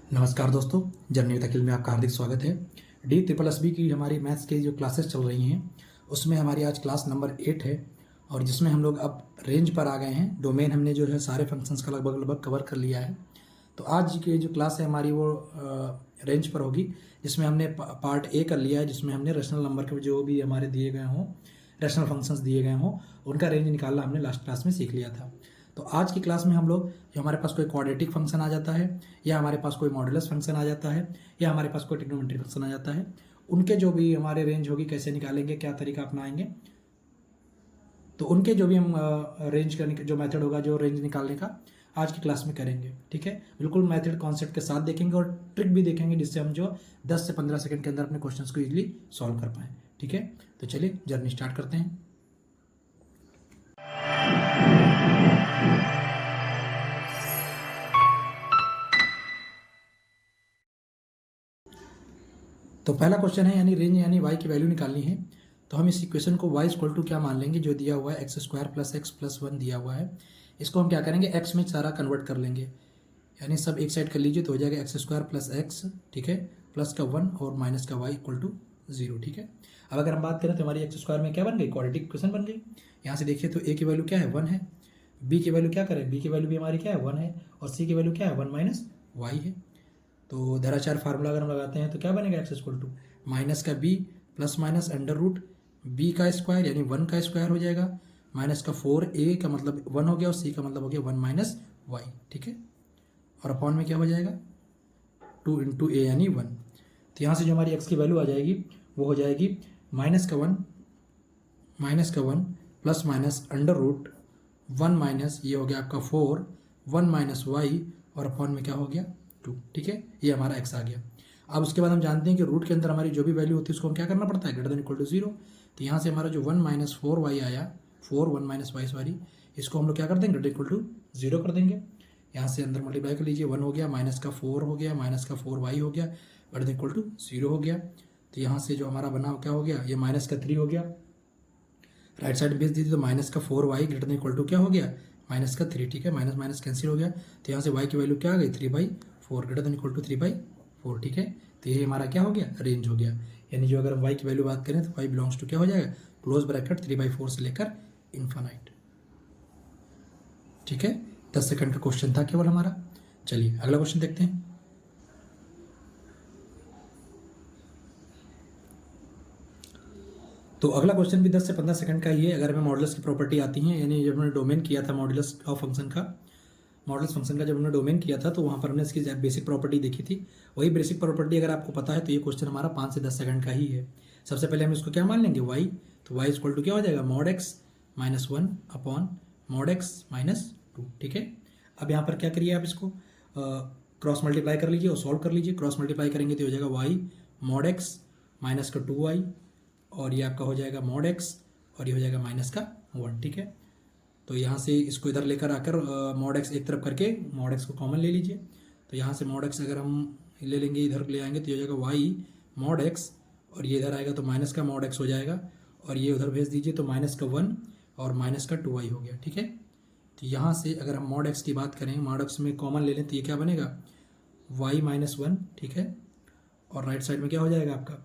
नमस्कार दोस्तों, journey with अखिल में आपका हार्दिक स्वागत है। DSSB की हमारी मैथ्स की जो क्लासेस चल रही हैं उसमें हमारी आज क्लास नंबर 8 है और जिसमें हम लोग अब रेंज पर आ गए हैं। डोमेन हमने जो है सारे फंक्शंस का लगभग लगभग कवर कर लिया है। तो आज की जो क्लास है हमारी वो रेंज पर होगी, जिसमें हमने पार्ट ए कर लिया है, जिसमें हमने रेशनल नंबर के जो भी हमारे दिए गए हों, रेशनल फंक्शंस दिए गए हों, उनका रेंज निकालना हमने लास्ट क्लास में सीख लिया था। तो आज की क्लास में हम लोग जो हमारे पास कोई क्वाड्रेटिक फंक्शन आ जाता है, या हमारे पास कोई मॉडुलस फंक्शन आ जाता है, या हमारे पास कोई ट्रिग्नोमेट्री फंक्शन आ जाता है, उनके जो भी हमारे रेंज होगी, कैसे निकालेंगे, क्या तरीका अपनाएंगे, तो उनके जो भी हम रेंज करने जो मेथड होगा, जो रेंज निकालने का, आज की क्लास में करेंगे। ठीक है, बिल्कुल मेथड कॉन्सेप्ट के साथ देखेंगे और ट्रिक भी देखेंगे, जिससे हम जो 10 से 15 सेकंड के अंदर अपने क्वेश्चंस को इजीली सॉल्व कर पाएँ। ठीक है, तो चलिए जर्नी स्टार्ट करते हैं। तो पहला क्वेश्चन है, यानी रेंज यानी y की वैल्यू निकालनी है। तो हम इस इक्वेशन को y इक्वल टू क्या मान लेंगे, जो दिया हुआ है x square plus x plus 1 दिया हुआ है। इसको हम क्या करेंगे, x में सारा कन्वर्ट कर लेंगे, यानी सब एक साइड कर लीजिए तो हो जाएगा एक्स स्क्वायर प्लस एक्स, ठीक है, प्लस का 1 और माइनस का y इक्वल टू 0। ठीक है, अब अगर हम बात करें तो हमारी एक्स स्क्वायर में क्या बन गई, क्वाड्रेटिक इक्वेशन बन गई। यहाँ से देखिए तो a की वैल्यू क्या है, 1 है, b की वैल्यू क्या करें, b की वैल्यू भी हमारी क्या है, 1 है, और c की वैल्यू क्या है, 1 माइनस वाई है। तो धराचार फार्मूला अगर हम लगाते हैं तो क्या बनेगा, एक्स इक्वल टू माइनस का b plus minus under root b का स्क्वायर, यानी 1 का स्क्वायर हो जाएगा, माइनस का 4a का मतलब 1 हो गया, और c का मतलब हो गया 1 माइनस वाई। ठीक है, और अपॉन में क्या हो जाएगा, 2 इंटू ए यानी 1। तो यहाँ से जो हमारी x की वैल्यू आ जाएगी वो हो जाएगी माइनस का 1 plus minus under root 1 minus, ये हो गया आपका 4, 1 माइनस वाई, और अपॉन में क्या हो गया 2। ठीक है, ये हमारा x आ गया। अब उसके बाद हम जानते हैं कि रूट के अंदर हमारी जो भी वैल्यू होती है उसको हम क्या करना पड़ता है, ग्रेटर देन इक्वल टू 0। तो यहाँ से हमारा जो 1 माइनस 4 वाई आया, 1 माइनस वाई सॉरी, इसको हम लोग क्या कर देंगे, ग्रेटर इक्वल टू 0 कर देंगे। यहाँ से अंदर मल्टीप्लाई कर लीजिए, 1 हो गया, माइनस का 4 हो गया, माइनस का 4 वाई हो गया, ग्रेटर देन इक्वल टू 0 हो गया। तो यहाँ से जो हमारा बना क्या हो गया, ये माइनस का 3 हो गया, राइट साइड भेज दीजिए तो माइनस का 4 y greater than equal to क्या हो गया, माइनस का 3। ठीक है, माइनस माइनस कैंसिल हो गया, तो यहाँ से y की वैल्यू क्या आ गई, 3/4 ग्रेटर देन इक्वल टू 3/4। ठीक है, तो ये हमारा क्या हो गया, रेंज हो गया। यानी जो अगर हम y की वैल्यू बात करें तो y बिलोंग्स टू क्या हो जाएगा, क्लोज ब्रैकेट 3/4 से लेकर इन्फानाइट। ठीक है, 10 सेकंड का क्वेश्चन था केवल हमारा। चलिए अगला क्वेश्चन देखते हैं। तो अगला क्वेश्चन भी 10 से 15 सेकंड का ही है। अगर हमें मॉडुलस की प्रॉपर्टी आती है, यानी जब हमने डोमेन किया था मॉडुलस ऑफ फंक्शन का, मॉडुलस फंक्शन का जब हमने डोमेन किया था तो वहाँ पर हमने इसकी बेसिक प्रॉपर्टी देखी थी। वही बेसिक प्रॉपर्टी अगर आपको पता है तो ये क्वेश्चन हमारा 5 से 10 सेकंड का ही है। सबसे पहले हम इसको क्या मान लेंगे, y, तो y इक्वल टू क्या हो जाएगा, mod x minus 1 upon mod x minus 2। ठीक है, अब यहाँ पर क्या करिए, आप इसको क्रॉस मल्टीप्लाई कर लीजिए और सॉल्व कर लीजिए। क्रॉस मल्टीप्लाई करेंगे तो हो जाएगा y मॉड x माइनस का 2y, और ये आपका हो जाएगा मॉड x, और ये हो जाएगा माइनस का 1। ठीक है, तो यहाँ से इसको इधर लेकर आकर मॉड x एक तरफ करके मॉड x को कॉमन ले लीजिए। तो यहाँ से मॉड x अगर हम ले लेंगे, इधर ले आएंगे तो ये हो जाएगा y मॉड x, और ये इधर आएगा तो माइनस का मॉड x हो जाएगा, और ये उधर भेज दीजिए तो माइनस का 1 और माइनस का 2y हो गया। ठीक है, तो यहाँ से अगर हम मॉड x की बात करें, मॉड x में कॉमन ले लें तो ये क्या बनेगा, y माइनस 1। ठीक है, और राइट साइड में क्या हो जाएगा आपका,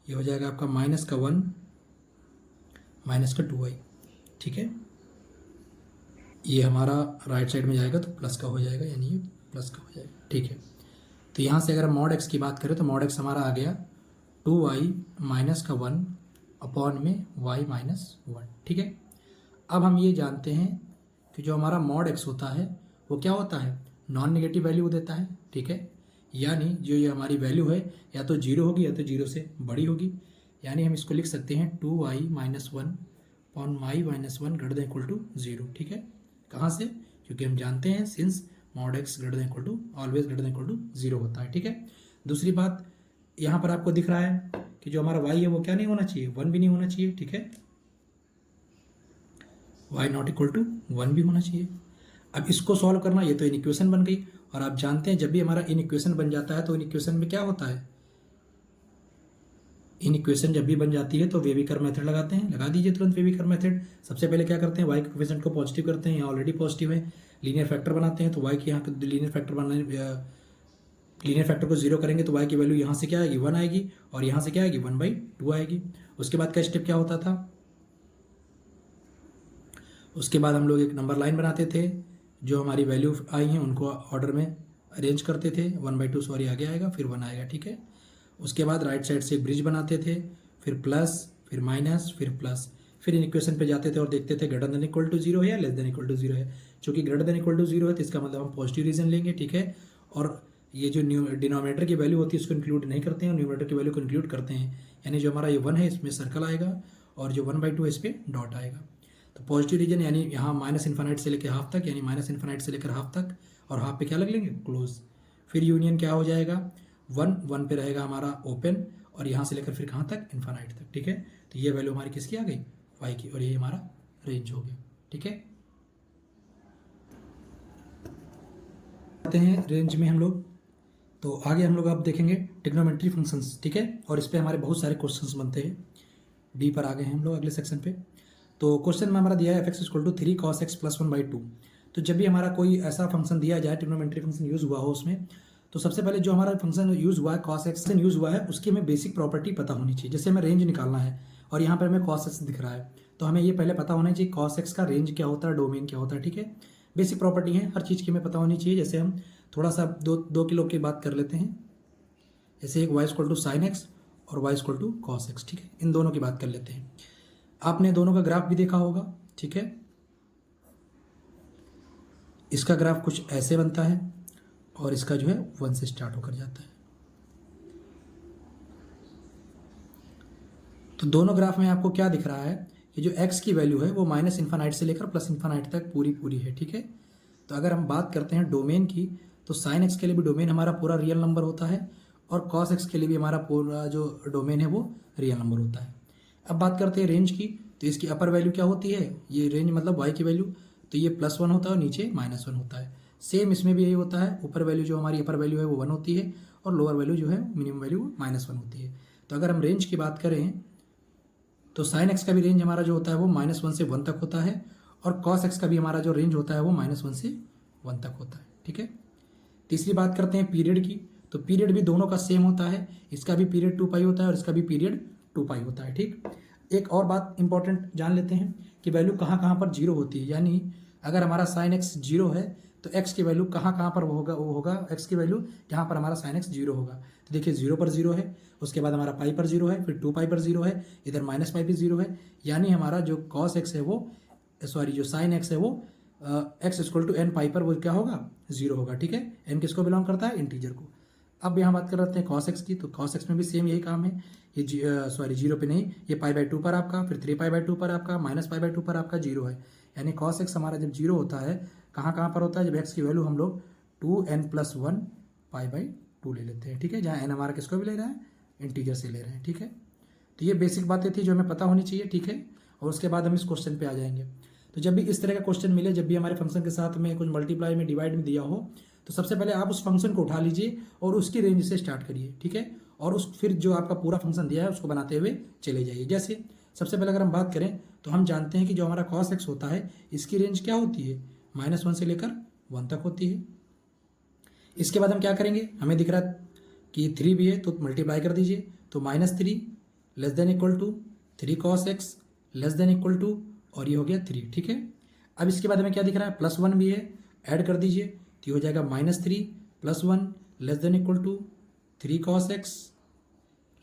ये हो जाएगा आपका माइनस का 1 माइनस का 2y। ठीक है, ये हमारा राइट साइड में जाएगा तो प्लस का हो जाएगा, यानी ये प्लस का हो जाएगा। ठीक है, तो यहाँ से अगर हम मॉड x की बात करें तो मॉड x हमारा आ गया 2y माइनस का 1 अपॉन में y माइनस 1। ठीक है, अब हम ये जानते हैं कि जो हमारा मॉड x होता है वो क्या होता है, नॉन निगेटिव वैल्यू देता है। ठीक है, यानी जो ये हमारी वैल्यू है या तो 0 होगी या तो 0 से बड़ी होगी। यानी हम इसको लिख सकते हैं 2y minus 1 upon y minus 1 greater than equal to 0। ठीक है, कहाँ से, क्योंकि हम जानते हैं since mod x greater than equal to always greater than equal to 0 होता है। ठीक है, दूसरी बात यहाँ पर आपको दिख रहा है कि जो हमारा y है वो क्या नहीं होना चाहिए, 1 भी नहीं होना चाहिए। ठीक है, y नॉट इक्वल टू 1 भी होना चाहिए। अब इसको सॉल्व करना, ये तो इन इक्वेशन बन गई, और आप जानते हैं जब भी हमारा इन इक्वेशन बन जाता है तो इन इक्वेशन में क्या होता है, इन इक्वेशन जब भी बन जाती है तो वेविकर मेथड लगाते हैं। लगा दीजिए तुरंत वेविकर मेथड। सबसे पहले क्या करते हैं, y के कोफिशिएंट को पॉजिटिव करते हैं, यहाँ ऑलरेडी पॉजिटिव है, लीनियर फैक्टर बनाते हैं। तो y के यहाँ लीनियर फैक्टर बनाने लीनियर फैक्टर को जीरो करेंगे तो y की वैल्यू यहाँ से क्या आएगी 1 आएगी और यहाँ से क्या आएगी 1/2 आएगी। उसके बाद का स्टेप क्या होता था, उसके बाद हम लोग एक नंबर लाइन बनाते थे, जो हमारी वैल्यू आई हैं उनको ऑर्डर में अरेंज करते थे, 1/2 सॉरी आगे आएगा फिर 1 आएगा, ठीक है। उसके बाद राइट साइड से ब्रिज बनाते थे, फिर प्लस, फिर माइनस, फिर प्लस, फिर इन इक्वेशन पे जाते थे और देखते थे ग्रेटर देन इक्वल टू 0 है या लेस देन इक्वल टू 0 है। चूंकि ग्रेटर देन इक्वल टू 0 है तो इसका मतलब हम पॉजिटिव रीजन लेंगे, ठीक है। और ये जो डिनोमिनेटर की वैल्यू होती है उसको इंक्लूड नहीं करते हैं, न्यूमरेटर की वैल्यू को इंक्लूड करते हैं, यानी जो हमारा ये 1 है इसमें सर्कल आएगा और जो 1/2 है इस पर डॉट आएगा। तो पॉजिटिव रीजन यानी यहाँ माइनस इन्फानाइट से लेकर हाफ तक, यानी माइनस इन्फानाइट से लेकर हाफ तक, और हाफ पे क्या लग लेंगे क्लोज। फिर यूनियन क्या हो जाएगा 1 पे रहेगा हमारा ओपन, और यहाँ से लेकर फिर कहाँ तक इन्फानाइट तक, ठीक है। तो ये वैल्यू हमारी किसकी आ गई y की, और ये हमारा रेंज हो गया, ठीक है। आते हैं रेंज में हम लोग, तो आगे हम लोग अब देखेंगे ट्रिग्नोमेट्री फंक्शंस, ठीक है। और इस पे हमारे बहुत सारे क्वेश्चंस बनते हैं। डी पर आ गए हैं हम लोग अगले सेक्शन पे। तो क्वेश्चन में हमारा दिया है fx = 3 cos x + 1/2। तो जब भी हमारा कोई ऐसा फंक्शन दिया जाए, ट्रिग्नोमेट्री फंक्शन यूज़ हुआ हो उसमें, तो सबसे पहले जो हमारा फंक्शन यूज़ हुआ है cos x यूज़ हुआ है उसकी हमें बेसिक प्रॉपर्टी पता होनी चाहिए। जैसे हमें रेंज निकालना है और यहाँ पर हमें cos x दिख रहा है, तो हमें ये पहले पता होना चाहिए cos x का रेंज क्या होता है, डोमेन क्या होता है, ठीक है। बेसिक प्रॉपर्टी है, हर चीज़ की हमें पता होनी चाहिए। जैसे हम थोड़ा सा दो किलो की बात कर लेते हैं, जैसे एक y = sin x और y = cos x, ठीक है। इन दोनों की बात कर लेते हैं। आपने दोनों का ग्राफ भी देखा होगा, ठीक है। इसका ग्राफ कुछ ऐसे बनता है और इसका जो है 1 से स्टार्ट होकर जाता है। तो दोनों ग्राफ में आपको क्या दिख रहा है कि जो x की वैल्यू है वो माइनस इन्फानाइट से लेकर प्लस इन्फानाइट तक पूरी है, ठीक है। तो अगर हम बात करते हैं डोमेन की, तो साइन x के लिए भी डोमेन हमारा पूरा रियल नंबर होता है और cos x के लिए भी हमारा पूरा जो डोमेन है वो रियल नंबर होता है। अब बात करते हैं रेंज की, तो इसकी अपर वैल्यू क्या होती है, ये रेंज मतलब y की वैल्यू, तो ये +1 होता है और नीचे -1 होता है। सेम इसमें भी यही होता है, ऊपर वैल्यू जो हमारी अपर वैल्यू है वो 1 होती है और लोअर वैल्यू जो है मिनिमम वैल्यू -1 होती है। तो अगर हम रेंज की बात करें तो साइन x का भी रेंज हमारा जो होता है वो -1 से 1 तक होता है और cos x का भी हमारा जो रेंज होता है वो -1 से 1 तक होता है, ठीक है। तीसरी बात करते हैं पीरियड की, तो पीरियड भी दोनों का सेम होता है, इसका भी पीरियड 2π होता है और इसका भी पीरियड 2π होता है, ठीक। एक और बात इंपॉर्टेंट जान लेते हैं कि वैल्यू कहाँ कहाँ पर जीरो होती है, यानी अगर हमारा साइन x 0 है तो x की वैल्यू कहाँ कहाँ पर होगा, वो होगा x की वैल्यू जहाँ पर हमारा साइन x 0 होगा। तो देखिए 0 पर 0 है, उसके बाद हमारा पाई पर 0 है, फिर 2π पर 0 है, इधर -π भी 0 है, यानी हमारा जो cos x है वो जो साइन x है वो x = nπ पर वो क्या होगा 0 होगा, ठीक है। n किसको बिलोंग करता है, इंटीजर को। अब यहाँ बात कर रहे हैं cos x की, तो cos x में भी सेम यही काम है, ये 0 पे नहीं, ये π/2 पर आपका, फिर 3π/2 पर आपका, -π/2 पर आपका 0 है, यानी cos x हमारा जब 0 होता है कहाँ कहाँ पर होता है, जब x की वैल्यू हम लोग 2n+1 π/2 ले लेते हैं, ठीक है। जहाँ n हमारा किसको भी ले रहा है, इंटीजर से ले रहे हैं, ठीक है। तो ये बेसिक बातें थी जो हमें पता होनी चाहिए, ठीक है। और उसके बाद हम इस क्वेश्चन पे आ जाएंगे। तो जब भी इस तरह का क्वेश्चन मिले, जब भी हमारे फंक्शन के साथ में कुछ मल्टीप्लाई में डिवाइड में दिया हो, तो सबसे पहले आप उस फंक्शन को उठा लीजिए और उसकी रेंज से स्टार्ट करिए, ठीक है। और उस फिर जो आपका पूरा फंक्शन दिया है उसको बनाते हुए चले जाइए। जैसे सबसे पहले अगर हम बात करें तो हम जानते हैं कि जो हमारा cos x होता है इसकी रेंज क्या होती है, -1 से लेकर 1 तक होती है। इसके बाद हम क्या करेंगे, हमें दिख रहा है कि 3 भी है तो मल्टीप्लाई कर दीजिए, तो -3 <= 3 cos x <= और ये हो गया 3, ठीक है। अब इसके बाद हमें क्या दिख रहा है, +1 भी है, ऐड कर दीजिए तो ये हो जाएगा -3 + 1 <= 3 cos x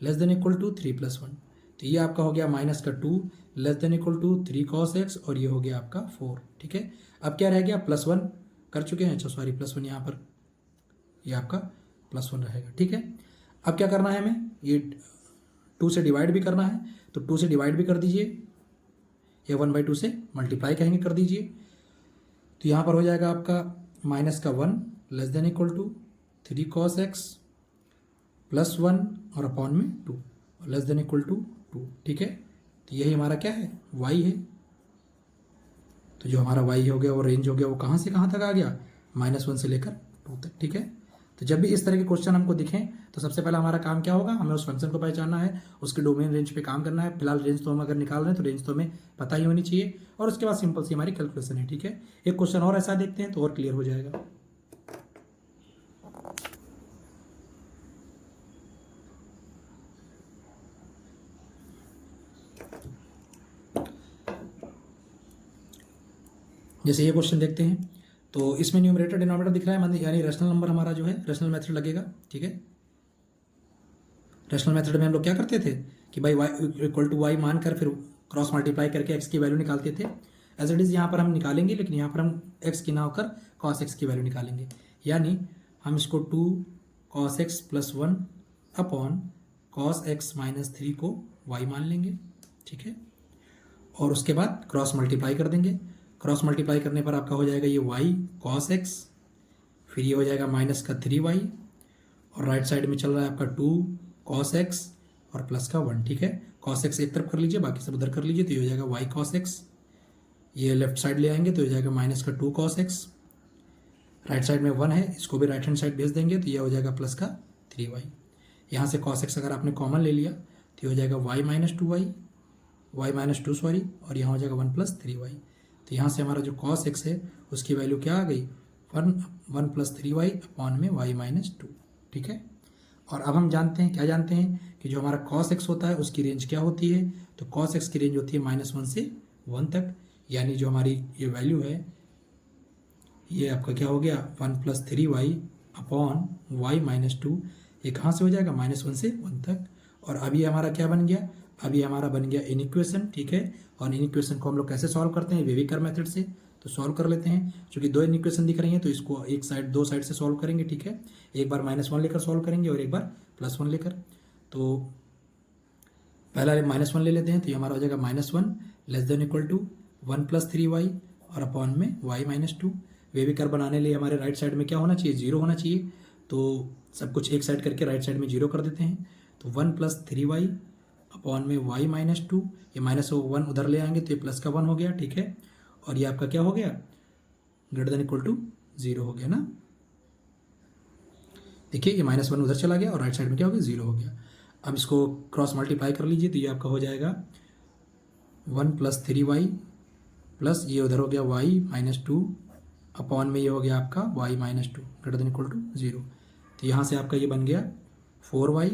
<= 3 + 1, तो ये आपका हो गया -2 <= 3 cos x और ये हो गया आपका 4, ठीक है। अब क्या रह गया, +1 कर चुके हैं, अच्छा सॉरी +1 यहाँ पर, ये आपका +1 रहेगा, ठीक है। अब क्या करना है हमें, ये 2 से डिवाइड भी करना है, तो 2 से डिवाइड भी कर दीजिए, ये 1/2 से मल्टीप्लाई कहेंगे कर दीजिए, तो यहाँ पर हो जाएगा आपका -1 <= 3 cos x +1 और अपॉन में 2 <= 2, ठीक है। तो यही हमारा क्या है, y है। तो जो हमारा y हो गया वो रेंज हो गया, वो कहाँ से कहाँ तक आ गया, -1 से लेकर 2 तक, ठीक है। तो जब भी इस तरह के क्वेश्चन हमको दिखें तो सबसे पहला हमारा काम क्या होगा, हमें उस फंक्शन को पहचानना है, उसके डोमेन रेंज पे काम करना है। फिलहाल रेंज तो हम अगर निकाल रहे हैं तो रेंज तो हमें पता ही होनी चाहिए, और उसके बाद सिंपल सी हमारी कैलकुलेशन है, ठीक है। एक क्वेश्चन और ऐसा देखते हैं तो और क्लियर हो जाएगा। जैसे ये क्वेश्चन देखते हैं, तो इसमें न्यूमरेटर डिनोमिनेटर दिख रहा है, यानी रैशनल नंबर हमारा जो है रैशनल मेथड लगेगा। ठीक है, रैशनल मेथड में हम लोग क्या करते थे कि भाई y इक्वल टू वाई मानकर फिर क्रॉस मल्टीप्लाई करके x की वैल्यू निकालते थे। एज इट इज़ यहाँ पर हम निकालेंगे, लेकिन यहाँ पर हम x की ना होकर cos x की वैल्यू निकालेंगे। यानी हम इसको 2 cos x plus 1 upon cos x minus 3 को y मान लेंगे। ठीक है, और उसके बाद क्रॉस मल्टीप्लाई कर देंगे। क्रॉस मल्टीप्लाई करने पर आपका हो जाएगा ये y cos x, फिर ये हो जाएगा माइनस का 3y, और राइट साइड में चल रहा है आपका 2 cos x और प्लस का 1। ठीक है, cos x एक तरफ कर लीजिए, बाकी सब उधर कर लीजिए, तो ये हो जाएगा y cos x। ये लेफ्ट साइड ले आएंगे तो हो जाएगा माइनस का 2 cos x। राइट साइड में 1 है, इसको भी राइट हैंड साइड भेज देंगे तो ये हो जाएगा प्लस का 3y। यहाँ से cos x अगर आपने कॉमन ले लिया तो ये हो जाएगा y minus 2y, y minus 2 sorry, और यहाँ हो जाएगा 1 प्लस 3y। तो यहाँ से हमारा जो cos x है उसकी वैल्यू क्या आ गई, 1 प्लस 3y अपॉन में y माइनस 2। ठीक है, और अब हम जानते हैं, क्या जानते हैं कि जो हमारा cos x होता है उसकी रेंज क्या होती है, तो cos x की रेंज होती है -1 से 1 तक। यानी जो हमारी ये वैल्यू है ये आपका क्या हो गया, 1 plus 3y upon y minus 2। ये कहाँ से हो जाएगा, -1 से 1 तक। और अभी हमारा क्या बन गया, अभी हमारा बन गया इन इक्वेशन। ठीक है, और इन इक्वेशन को हम लोग कैसे सॉल्व करते हैं, वेविकर मेथड से। तो सॉल्व कर लेते हैं, क्योंकि 2 इन इक्वेशन दिख रही हैं तो इसको एक साइड 2 साइड से सॉल्व करेंगे। ठीक है, एक बार -1 लेकर सॉल्व करेंगे और एक बार +1 लेकर। तो पहला -1 ले लेते हैं, तो ये हमारा हो जाएगा -1 less than equal to 1 plus 3y और अपॉन में y माइनस 2। वेविकर बनाने लिए हमारे राइट साइड में क्या होना चाहिए, 0 होना चाहिए। तो सब कुछ एक साइड करके राइट साइड में 0 कर देते हैं। तो 1 प्लस 3y अपॉन में y माइनस 2, ये -1 उधर ले आएंगे तो ये प्लस का 1 हो गया। ठीक है, और ये आपका क्या हो गया, ग्रेटर देन इक्वल टू 0 हो गया ना। देखिए ये -1 उधर चला गया और राइट साइड में क्या हो गया, 0 हो गया। अब इसको क्रॉस मल्टीप्लाई कर लीजिए तो ये आपका हो जाएगा 1 प्लस 3y प्लस ये उधर हो गया y माइनस 2 अपॉन में ये हो गया आपका y minus 2 greater than equal to 0। तो यहाँ से आपका ये बन गया 4y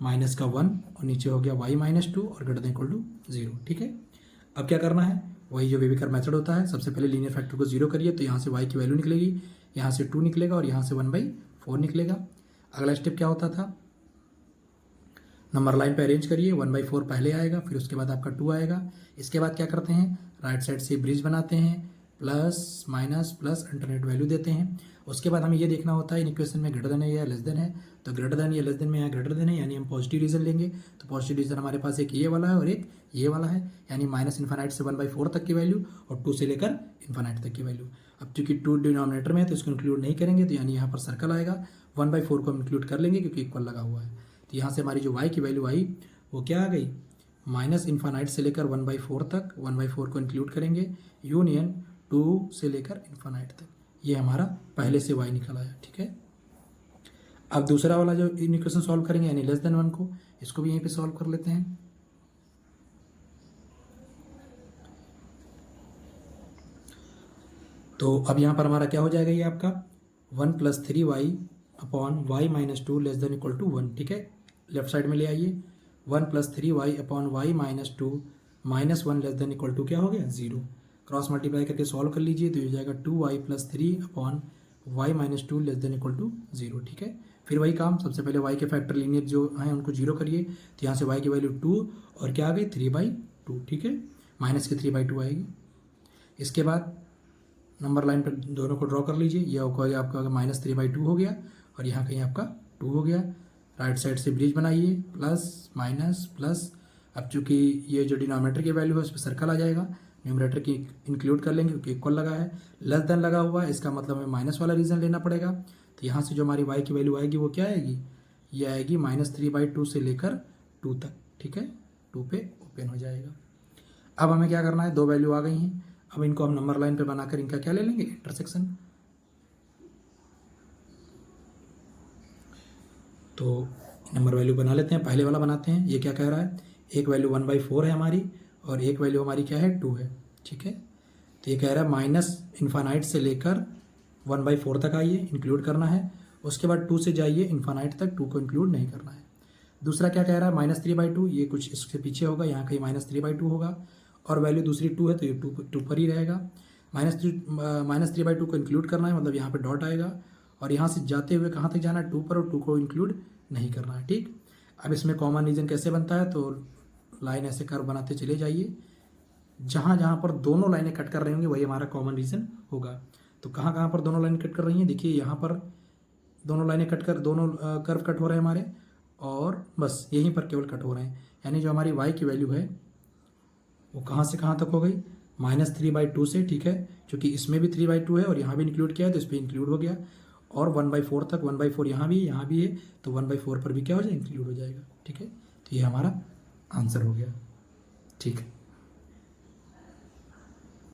माइनस का 1 और नीचे हो गया y माइनस 2 और ग्रेटर देन इक्वल टू 0। ठीक है, अब क्या करना है, वही जो वेविकर मेथड होता है, सबसे पहले लीनियर फैक्टर को 0 करिए तो यहाँ से y की वैल्यू निकलेगी, यहाँ से 2 निकलेगा और यहाँ से 1/4 निकलेगा। अगला स्टेप क्या होता था, नंबर लाइन पे अरेंज करिए, 1/4 पहले आएगा, फिर उसके बाद आपका 2 आएगा। इसके बाद क्या करते हैं, राइट साइड से ब्रिज बनाते हैं, plus minus plus alternate value देते हैं। उसके बाद हमें ये देखना होता है इन इक्वेशन में ग्रेटर देन है या लेस देन है। तो ग्रेटर देन या लेस देन में यहाँ ग्रेटर देन है, यानी हम पॉजिटिव रीजन लेंगे। तो पॉजिटिव रीजन हमारे पास एक ये वाला है और एक ये वाला है, यानी -∞ से 1/4 तक की वैल्यू और 2 से लेकर ∞ तक की वैल्यू। अब चूंकि 2 डिनोमिनेटर में है तो इसको इंक्लूड नहीं करेंगे, तो यानी यहाँ पर सर्कल आएगा, 1/4 को हम इंक्लूड कर लेंगे क्योंकि इक्वल लगा हुआ है। तो यहाँ से हमारी जो y की वैल्यू आई वो क्या आ गई, -∞ से लेकर 1/4 तक, 1/4 को इंक्लूड करेंगे, यूनियन 2 से लेकर ∞ तक। ये हमारा पहले से y निकल आया। ठीक है, अब दूसरा वाला जो इक्वेशन सॉल्व करेंगे यानी लेस देन 1 को, इसको भी यहीं पे सॉल्व कर लेते हैं। तो अब यहाँ पर हमारा क्या हो जाएगा, ये आपका 1 plus 3y upon y minus 2 less than equal to 1। ठीक है, लेफ्ट साइड में ले आइए, 1 plus 3y upon y minus 2 -1 less than equal to क्या हो गया, 0। क्रॉस मल्टीप्लाई करके सॉल्व कर लीजिए तो ये हो जाएगा 2y plus 3 upon y minus 2 less than equal to 0। ठीक है, फिर वही काम, सबसे पहले y के फैक्टर लीनियर जो हैं उनको 0 करिए, तो यहाँ से y की वैल्यू 2 और क्या आ गई 3/2। ठीक है, माइनस की 3/2 आएगी। इसके बाद नंबर लाइन पर दोनों को ड्रॉ कर लीजिए, यह होगा आपका -3/2 हो गया और यहाँ कहीं आपका 2 हो गया। राइट साइड से ब्रिज बनाइए, प्लस माइनस प्लस। अब चूंकि ये जो डिनोमिनेटर की वैल्यू है उस पर सर्कल आ जाएगा, न्यूमरेटर की इंक्लूड कर लेंगे क्योंकि इक्वल लगा है, लेस देन लगा हुआ है, इसका मतलब हमें माइनस वाला रीजन लेना पड़ेगा। तो यहाँ से जो हमारी y की वैल्यू आएगी वो क्या आएगी, ये आएगी -3/2 से लेकर 2 तक। ठीक है, 2 पे ओपन हो जाएगा। अब हमें क्या करना है, 2 वैल्यू आ गई हैं, अब इनको हम नंबर लाइन पे बनाकर इनका क्या ले लेंगे, इंटरसेक्शन। तो नंबर वैल्यू बना लेते हैं, पहले वाला बनाते हैं। ये क्या कह रहा है, एक वैल्यू 1/4 है हमारी और एक वैल्यू हमारी क्या है, 2 है। ठीक है, तो ये कह रहा है -∞ से लेकर 1/4 तक आइए, इंक्लूड करना है। उसके बाद 2 से जाइए ∞ तक, 2 को इंक्लूड नहीं करना है। दूसरा क्या कह रहा है, -3/2, ये कुछ इसके पीछे होगा, यहाँ कहीं -3/2 होगा और वैल्यू दूसरी 2 है तो ये 2 पर ही रहेगा। -3/2 को इंक्लूड करना है, मतलब यहाँ पे डॉट आएगा और यहाँ से जाते हुए कहाँ तक जाना है, 2 पर, और 2 को इंक्लूड नहीं करना है। ठीक, अब इसमें कॉमन रीजन कैसे बनता है, तो लाइन ऐसे कर्व बनाते चले जाइए, जहाँ जहाँ पर दोनों लाइनें कट कर रही होंगी वही हमारा कॉमन रीजन होगा। तो कहाँ कहाँ पर दोनों लाइन कट कर रही हैं, देखिए यहाँ पर दोनों लाइनें कट कर, दोनों कर्व कट हो रहे हैं हमारे, और बस यहीं पर केवल कट हो रहे हैं। यानी जो हमारी y की वैल्यू है वो कहाँ से कहाँ तक हो गई, -3/2 से, ठीक है, क्योंकि इसमें भी 3/2 है और यहाँ भी इंक्लूड किया है तो इस पर इंक्लूड हो गया, और 1/4 तक, 1/4 यहाँ भी है तो 1/4 पर भी क्या हो जाएगा, इंक्लूड हो जाएगा। ठीक है, तो ये हमारा आंसर हो गया। ठीक है।